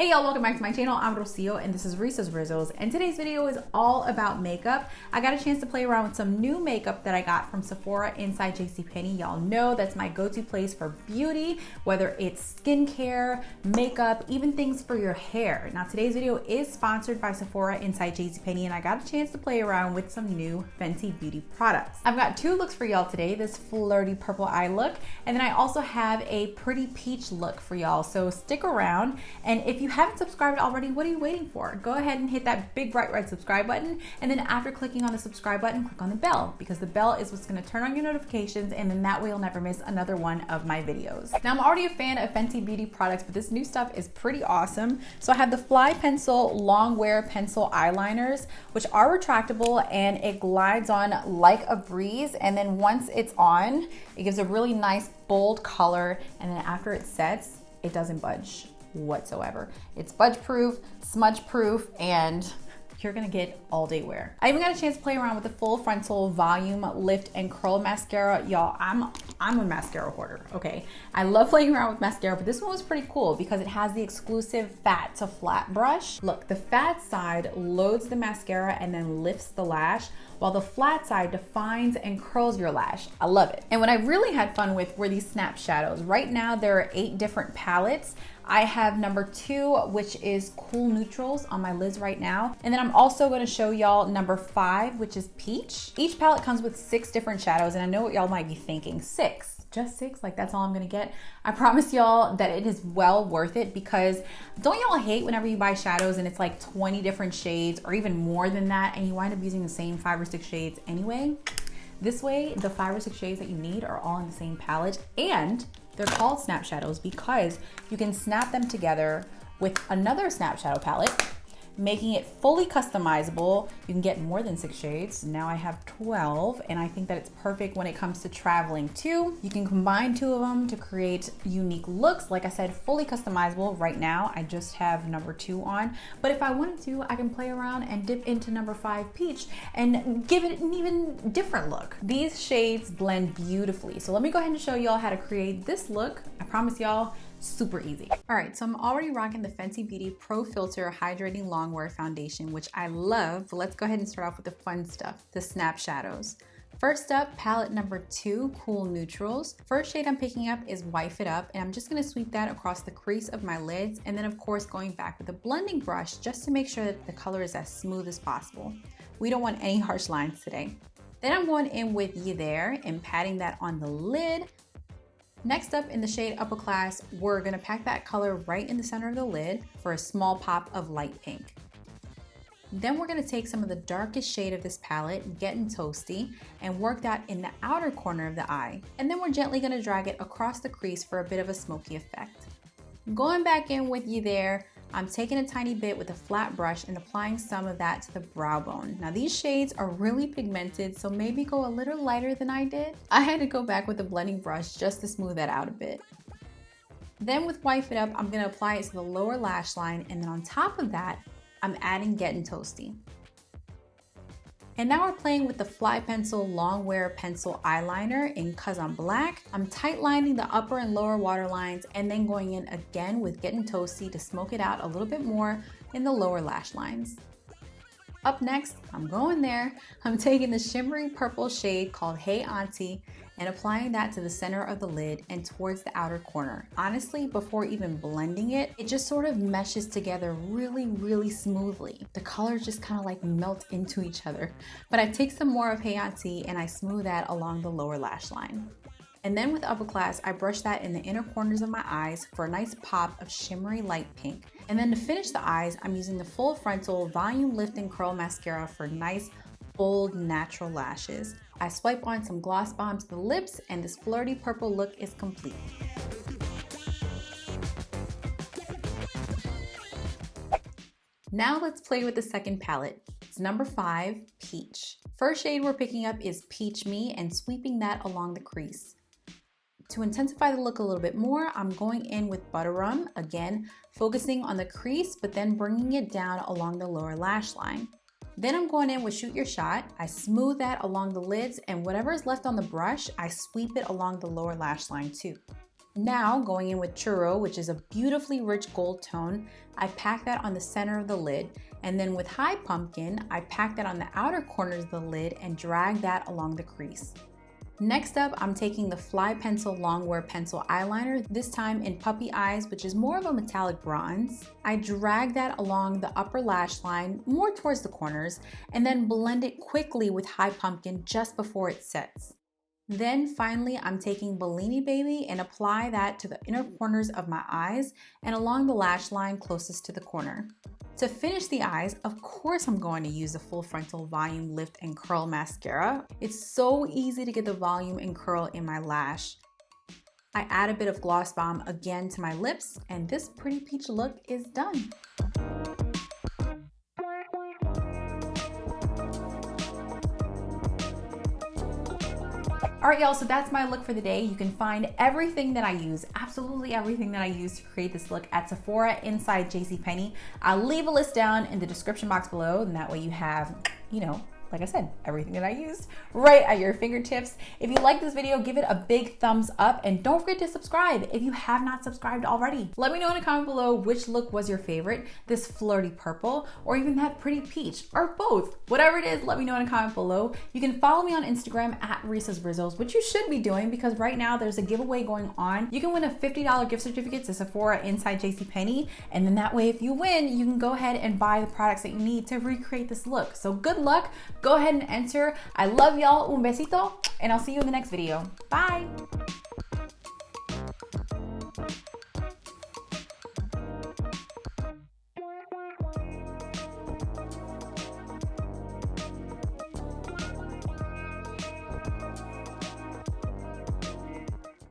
Hey y'all, welcome back to my channel. I'm Rocio and this is Risa's Rizzos, and today's video is all about makeup. I got a chance to play around with some new makeup that I got from Sephora inside JCPenney. Y'all know that's my go-to place for beauty, whether it's skincare, makeup, even things for your hair. Now today's video is sponsored by Sephora inside JCPenney, and I got a chance to play around with some new Fenty beauty products. I've got two looks for y'all today, this flirty purple eye look, and then I also have a pretty peach look for y'all, so stick around. And if you haven't subscribed already, what are you waiting for? Go ahead and hit that big bright red subscribe button, and then after clicking on the subscribe button, click on the bell, because the bell is what's going to turn on your notifications, and then that way you'll never miss another one of my videos. Now I'm already a fan of Fenty beauty products, but this new stuff is pretty awesome. So I have the Fly Pencil long wear pencil eyeliners, which are retractable and it glides on like a breeze, and then once it's on, it gives a really nice bold color, and then after it sets, it doesn't budge whatsoever. It's budge proof, smudge proof, and you're gonna get all day wear. I even got a chance to play around with the full frontal volume lift and curl mascara. Y'all, I'm a mascara hoarder, okay? I love playing around with mascara, but this one was pretty cool because it has the exclusive fat to flat brush. Look, the fat side loads the mascara and then lifts the lash, while the flat side defines and curls your lash. I love it. And what I really had fun with were these snap shadows. Right now, there are 8 different palettes. I have number 2, which is Cool Neutrals on my lids right now. And then I'm also gonna show y'all number 5, which is Peach. Each palette comes with 6 different shadows, and I know what y'all might be thinking, 6? Just 6? Like that's all I'm gonna get? I promise y'all that it is well worth it, because don't y'all hate whenever you buy shadows and it's like 20 different shades or even more than that, and you wind up using the same 5 or 6 shades anyway? This way, the 5 or 6 shades that you need are all in the same palette, and they're called snap shadows because you can snap them together with another snap shadow palette, making it fully customizable. You can get more than 6 shades. Now I have 12, and I think that it's perfect when it comes to traveling too. You can combine 2 of them to create unique looks. Like I said, fully customizable. Right now, I just have number 2 on, but if I wanted to, I can play around and dip into number 5 Peach and give it an even different look. These shades blend beautifully. So let me go ahead and show y'all how to create this look. I promise y'all, super easy. All right, so I'm already rocking the Fenty Beauty Pro Filter Hydrating Longwear Foundation, which I love, but let's go ahead and start off with the fun stuff, the snap shadows. First up, palette number 2, Cool Neutrals. First shade I'm picking up is Wife It Up, and I'm just gonna sweep that across the crease of my lids, and then of course going back with a blending brush just to make sure that the color is as smooth as possible. We don't want any harsh lines today. Then I'm going in with You There and patting that on the lid. Next up, in the shade Upper Class, we're gonna pack that color right in the center of the lid for a small pop of light pink. Then we're gonna take some of the darkest shade of this palette, Getting Toasty, and work that in the outer corner of the eye. And then we're gently gonna drag it across the crease for a bit of a smoky effect. Going back in with You There, I'm taking a tiny bit with a flat brush and applying some of that to the brow bone. Now these shades are really pigmented, so maybe go a little lighter than I did. I had to go back with a blending brush just to smooth that out a bit. Then with Wife It Up, I'm gonna apply it to the lower lash line, and then on top of that, I'm adding Getting Toasty. And now we're playing with the Fly Pencil Long Wear Pencil Eyeliner in Cause I'm Black. I'm tight lining the upper and lower waterlines, and then going in again with Getting Toasty to smoke it out a little bit more in the lower lash lines. Up next, I'm going there. I'm taking the shimmery purple shade called Hey Auntie and applying that to the center of the lid and towards the outer corner. Honestly, before even blending it, it just sort of meshes together really, really smoothly. The colors just kind of like melt into each other. But I take some more of Hey Auntie and I smooth that along the lower lash line. And then with Upper Class, I brush that in the inner corners of my eyes for a nice pop of shimmery light pink. And then to finish the eyes, I'm using the full frontal volume lift and curl mascara for nice, bold, natural lashes. I swipe on some gloss bomb to the lips, and this flirty purple look is complete. Now let's play with the second palette. It's number 5, Peach. First shade we're picking up is Peach Me and sweeping that along the crease. To intensify the look a little bit more, I'm going in with Butter Rum, again, focusing on the crease, but then bringing it down along the lower lash line. Then I'm going in with Shoot Your Shot. I smooth that along the lids, and whatever is left on the brush, I sweep it along the lower lash line too. Now going in with Churro, which is a beautifully rich gold tone, I pack that on the center of the lid. And then with High Pumpkin, I pack that on the outer corners of the lid and drag that along the crease. Next up, I'm taking the Fly Pencil Longwear Pencil Eyeliner, this time in Puppy Eyes, which is more of a metallic bronze. I drag that along the upper lash line, more towards the corners, and then blend it quickly with High Pumpkin just before it sets. Then finally, I'm taking Bellini Baby and apply that to the inner corners of my eyes and along the lash line closest to the corner. To finish the eyes, of course I'm going to use the Full Frontal Volume Lift and Curl Mascara. It's so easy to get the volume and curl in my lash. I add a bit of Gloss Bomb again to my lips, and this pretty peach look is done. All right, y'all, so that's my look for the day. You can find everything that I use, absolutely everything that I use to create this look at Sephora inside JCPenney. I'll leave a list down in the description box below, and that way you have, like I said, everything that I used right at your fingertips. If you like this video, give it a big thumbs up and don't forget to subscribe if you have not subscribed already. Let me know in a comment below which look was your favorite, this flirty purple or even that pretty peach or both. Whatever it is, let me know in a comment below. You can follow me on Instagram at Reese's Rizzles, which you should be doing because right now there's a giveaway going on. You can win a $50 gift certificate to Sephora inside JCPenney, and then that way if you win, you can go ahead and buy the products that you need to recreate this look. So good luck. Go ahead and enter. I love y'all. Un besito, and I'll see you in the next video. Bye.